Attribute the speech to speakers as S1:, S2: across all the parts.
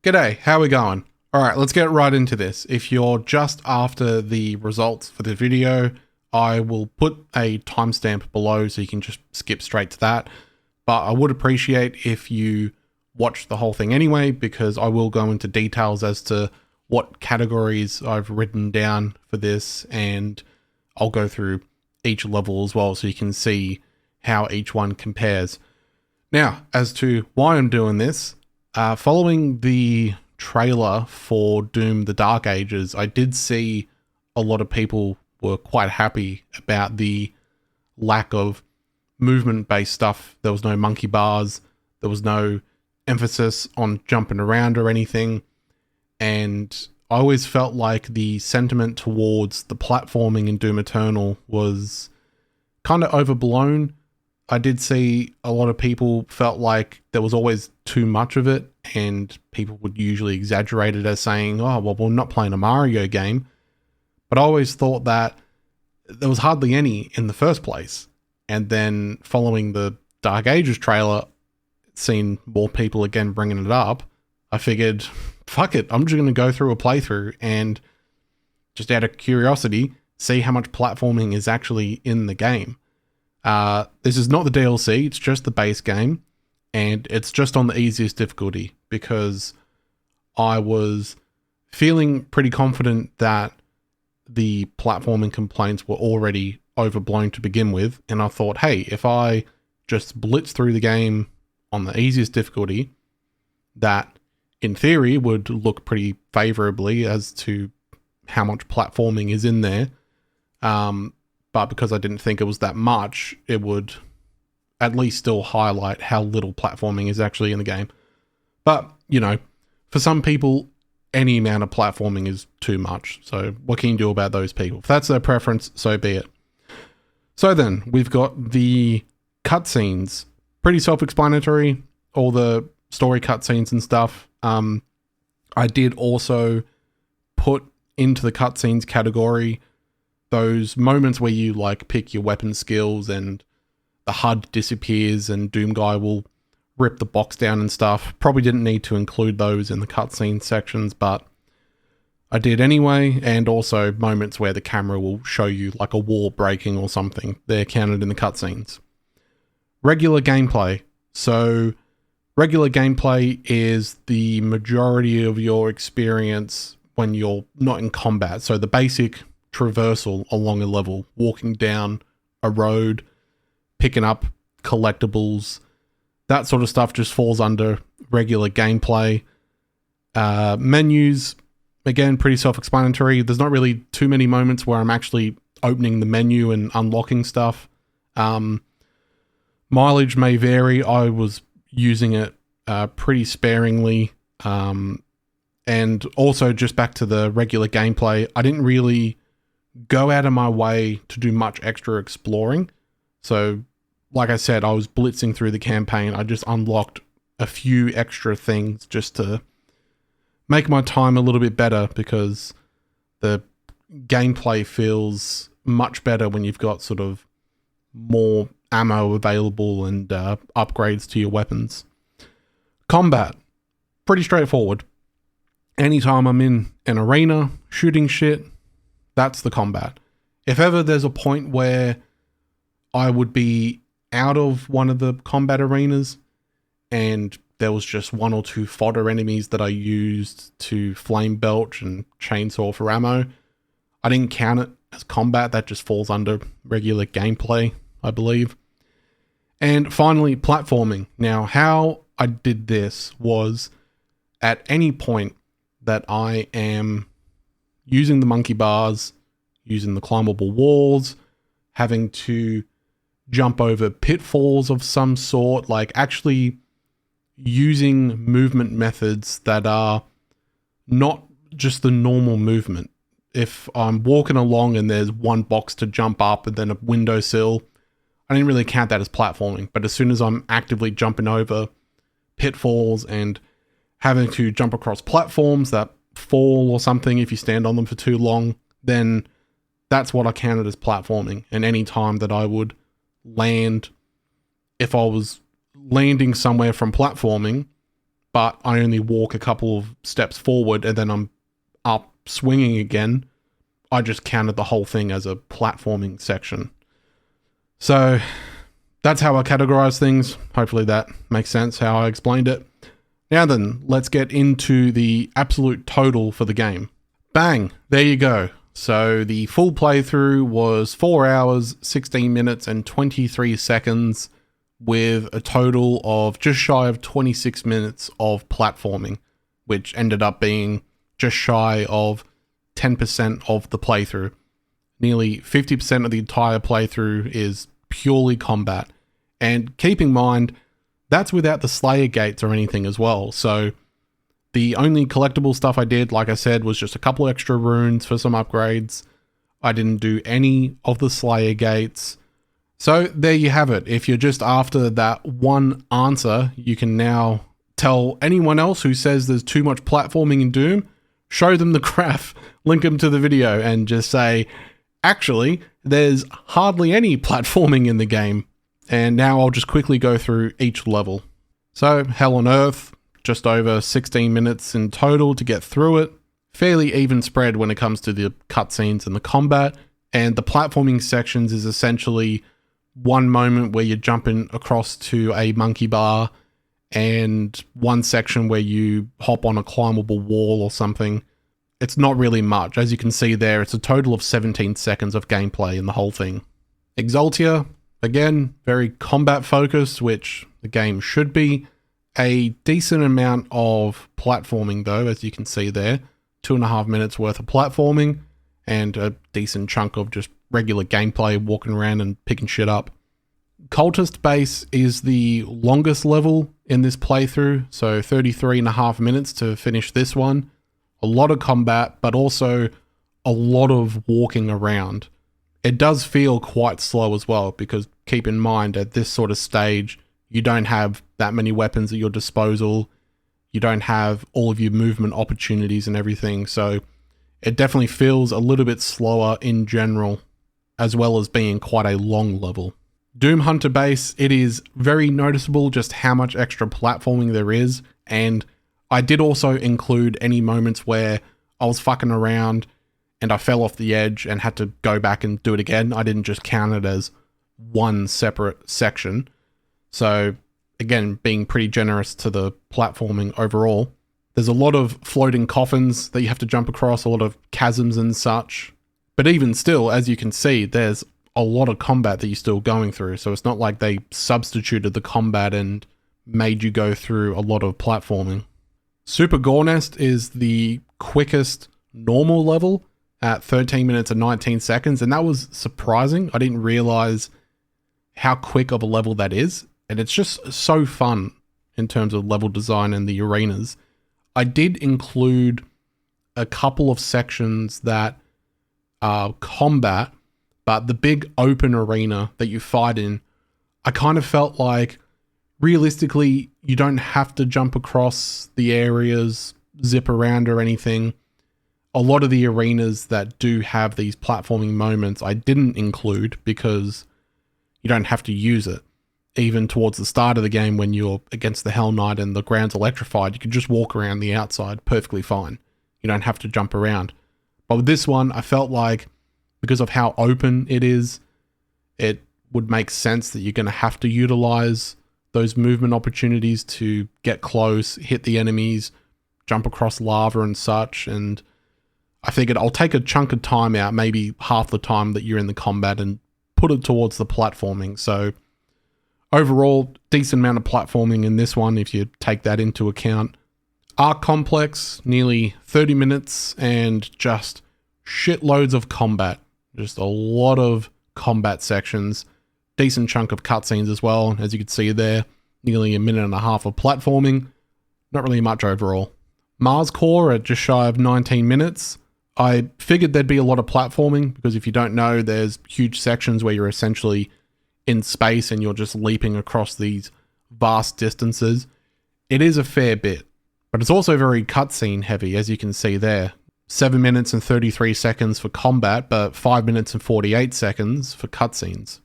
S1: G'day, how we going? Alright, let's get right into this. If you're just after the results for the video, I will put a timestamp below so you can just skip straight to that. But I would appreciate if you watch the whole thing anyway, because I will go into details as to what categories I've written down for this, and I'll go through each level as well so you can see how each one compares. Now, as to why I'm doing this, following the trailer for Doom The Dark Ages, I did see a lot of people were quite happy about the lack of movement-based stuff. There was no monkey bars, there was no emphasis on jumping around or anything, and I always felt like the sentiment towards the platforming in Doom Eternal was kind of overblown. I did see a lot of people felt like there was always too much of it, and people would usually exaggerate it as saying, oh, well, we're not playing a Mario game. But I always thought that there was hardly any in the first place. And then following the Dark Ages trailer, seeing more people again bringing it up, I figured, fuck it, I'm just going to go through a playthrough and just out of curiosity, see how much platforming is actually in the game. This is not the DLC, it's just the base game, and it's just on the easiest difficulty because I was feeling pretty confident that the platforming complaints were already overblown to begin with, and I thought, hey, if I just blitz through the game on the easiest difficulty, that in theory would look pretty favorably as to how much platforming is in there. But because I didn't think it was that much, it would at least still highlight how little platforming is actually in the game. But, you know, for some people, any amount of platforming is too much. So what can you do about those people? If that's their preference, so be it. So then, we've got the cutscenes. Pretty self-explanatory, all the story cutscenes and stuff. I did also put into the cutscenes category those moments where you like pick your weapon skills and the HUD disappears and Doomguy will rip the box down and stuff. Probably didn't need to include those in the cutscene sections, but I did anyway. And also moments where the camera will show you like a wall breaking or something. They're counted in the cutscenes. Regular gameplay. So regular gameplay is the majority of your experience when you're not in combat. So the basic traversal along a level, walking down a road, picking up collectibles, that sort of stuff just falls under regular gameplay. Menus, again, pretty self-explanatory. There's not really too many moments where I'm actually opening the menu and unlocking stuff. Mileage may vary. I was using it pretty sparingly. And also just back to the regular gameplay, I didn't really go out of my way to do much extra exploring. So, like I said, I was blitzing through the campaign. I just unlocked a few extra things just to make my time a little bit better, because the gameplay feels much better when you've got sort of more ammo available and upgrades to your weapons. Combat, pretty straightforward. Anytime I'm in an arena shooting shit, that's the combat. If ever there's a point where I would be out of one of the combat arenas and there was just one or two fodder enemies that I used to flame belch and chainsaw for ammo, I didn't count it as combat. That just falls under regular gameplay, I believe. And finally, platforming. Now, how I did this was at any point that I am using the monkey bars, using the climbable walls, having to jump over pitfalls of some sort, like actually using movement methods that are not just the normal movement. If I'm walking along and there's one box to jump up and then a windowsill, I didn't really count that as platforming. But as soon as I'm actively jumping over pitfalls and having to jump across platforms that fall or something if you stand on them for too long, then that's what I counted as platforming. And any time that I would land, if I was landing somewhere from platforming, but I only walk a couple of steps forward and then I'm up swinging again, I just counted the whole thing as a platforming section. So that's how I categorize things. Hopefully that makes sense how I explained it. Now then, let's get into the absolute total for the game. Bang, there you go. So the full playthrough was 4 hours, 16 minutes and 23 seconds with a total of just shy of 26 minutes of platforming, which ended up being just shy of 10% of the playthrough. Nearly 50% of the entire playthrough is purely combat. And keep in mind, that's without the Slayer gates or anything as well. So the only collectible stuff I did, like I said, was just a couple extra runes for some upgrades. I didn't do any of the Slayer gates. So there you have it. If you're just after that one answer, you can now tell anyone else who says there's too much platforming in Doom, show them the graph, link them to the video and just say, actually, there's hardly any platforming in the game. And now I'll just quickly go through each level. So Hell on Earth, just over 16 minutes in total to get through it. Fairly even spread when it comes to the cutscenes and the combat. And the platforming sections is essentially one moment where you're jumping across to a monkey bar and one section where you hop on a climbable wall or something. It's not really much. As you can see there, it's a total of 17 seconds of gameplay in the whole thing. Exaltia, again, very combat focused, which the game should be. A decent amount of platforming though, as you can see there. 2.5 minutes worth of platforming and a decent chunk of just regular gameplay, walking around and picking shit up. Cultist Base is the longest level in this playthrough, so 33.5 minutes to finish this one. A lot of combat, but also a lot of walking around. It does feel quite slow as well, because keep in mind at this sort of stage, you don't have that many weapons at your disposal. You don't have all of your movement opportunities and everything, so it definitely feels a little bit slower in general, as well as being quite a long level. Doom Hunter Base, it is very noticeable just how much extra platforming there is, and I did also include any moments where I was fucking around and I fell off the edge and had to go back and do it again. I didn't just count it as one separate section. So again, being pretty generous to the platforming overall. There's a lot of floating coffins that you have to jump across, a lot of chasms and such. But even still, as you can see, there's a lot of combat that you're still going through. So it's not like they substituted the combat and made you go through a lot of platforming. Super Gornest is the quickest normal level at 13 minutes and 19 seconds. And that was surprising. I didn't realize how quick of a level that is. And it's just so fun in terms of level design and the arenas. I did include a couple of sections that are combat, but the big open arena that you fight in, I kind of felt like realistically, you don't have to jump across the areas, zip around or anything. A lot of the arenas that do have these platforming moments, I didn't include because you don't have to use it. Even towards the start of the game when you're against the Hell Knight and the ground's electrified, you can just walk around the outside perfectly fine. You don't have to jump around. But with this one, I felt like because of how open it is, it would make sense that you're going to have to utilize those movement opportunities to get close, hit the enemies, jump across lava and such. And I figured I'll take a chunk of time out, maybe half the time that you're in the combat, and put it towards the platforming. So overall, decent amount of platforming in this one if you take that into account. Arc Complex, nearly 30 minutes and just shitloads of combat. Just a lot of combat sections. Decent chunk of cutscenes as well. As you can see there, nearly 1.5 minutes of platforming. Not really much overall. Mars Core at just shy of 19 minutes. I figured there'd be a lot of platforming because if you don't know, there's huge sections where you're essentially in space and you're just leaping across these vast distances. It is a fair bit, but it's also very cutscene heavy, as you can see there. 7 minutes and 33 seconds for combat, but 5 minutes and 48 seconds for cutscenes.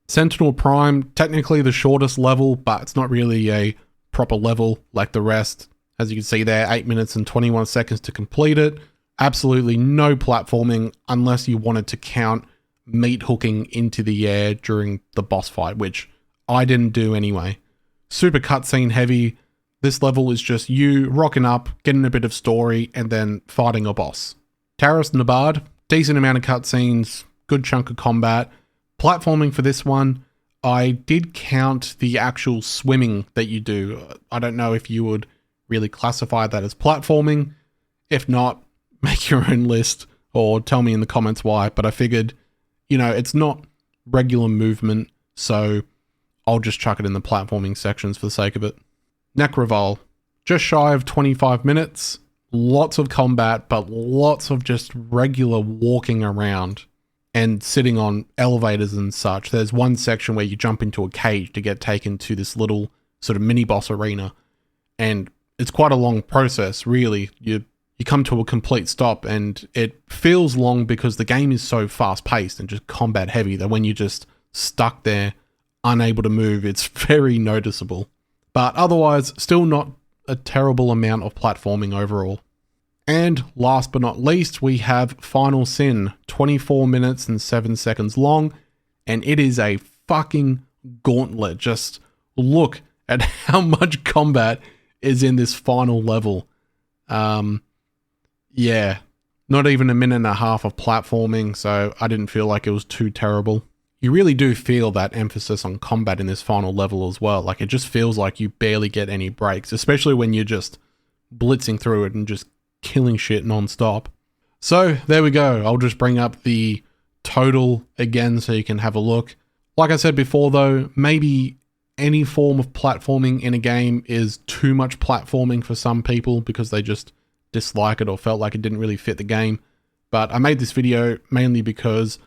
S1: Sentinel Prime, technically the shortest level, but it's not really a proper level like the rest. As you can see there, 8 minutes and 21 seconds to complete it. Absolutely no platforming unless you wanted to count meat hooking into the air during the boss fight, which I didn't do anyway. Super cutscene heavy. This level is just you rocking up, getting a bit of story, and then fighting a boss. Taras Nabard, decent amount of cutscenes, good chunk of combat. Platforming for this one, I did count the actual swimming that you do. I don't know if you would really classify that as platforming. If not, make your own list or tell me in the comments why, but I figured, you know, it's not regular movement, so I'll just chuck it in the platforming sections for the sake of it. Necrovol, just shy of 25 minutes, lots of combat, but lots of just regular walking around and sitting on elevators and such. There's one section where you jump into a cage to get taken to this little sort of mini boss arena, and it's quite a long process, really. You come to a complete stop, and it feels long because the game is so fast-paced and just combat heavy that when you're just stuck there, unable to move, it's very noticeable. But otherwise, still not a terrible amount of platforming overall. And last but not least, we have Final Sin, 24 minutes and 7 seconds long, and it is a fucking gauntlet. Just look at how much combat is in this final level. Yeah, not even a minute and a half of platforming, so I didn't feel like it was too terrible. You really do feel that emphasis on combat in this final level as well. Like, it just feels like you barely get any breaks, especially when you're just blitzing through it and just killing shit non-stop. So there we go. I'll just bring up the total again so you can have a look. Like I said before though, maybe any form of platforming in a game is too much platforming for some people because they just dislike it or felt like it didn't really fit the game. But I made this video mainly because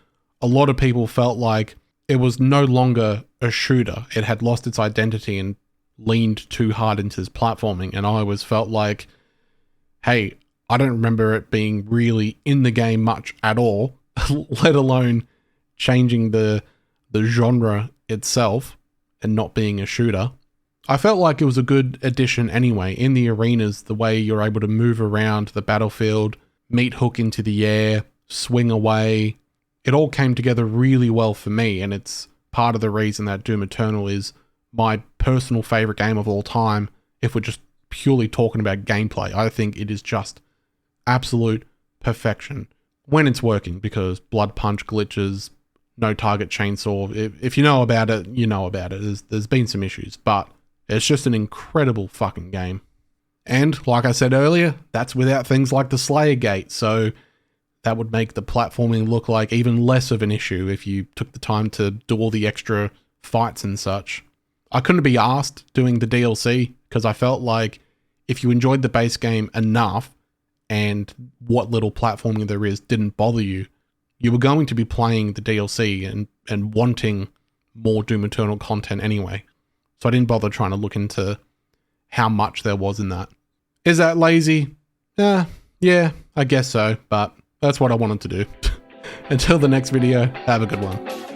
S1: a lot of people felt like it was no longer a shooter. It had lost its identity and leaned too hard into this platforming. And I always felt like, hey, I don't remember it being really in the game much at all, let alone changing the genre itself and not being a shooter. I felt like it was a good addition anyway. In the arenas, the way you're able to move around the battlefield, meat hook into the air, swing away, it all came together really well for me, and it's part of the reason that Doom Eternal is my personal favorite game of all time. If we're just purely talking about gameplay, I think it is just absolute perfection when it's working, because blood punch glitches, no target chainsaw. If you know about it, you know about it. There's been some issues, but it's just an incredible fucking game. And like I said earlier, that's without things like the Slayer Gate, so that would make the platforming look like even less of an issue if you took the time to do all the extra fights and such. I couldn't be asked doing the DLC because I felt like if you enjoyed the base game enough and what little platforming there is didn't bother you, you were going to be playing the DLC and wanting more Doom Eternal content anyway. So I didn't bother trying to look into how much there was in that. Is that lazy? Yeah, I guess so, but that's what I wanted to do. Until the next video, have a good one.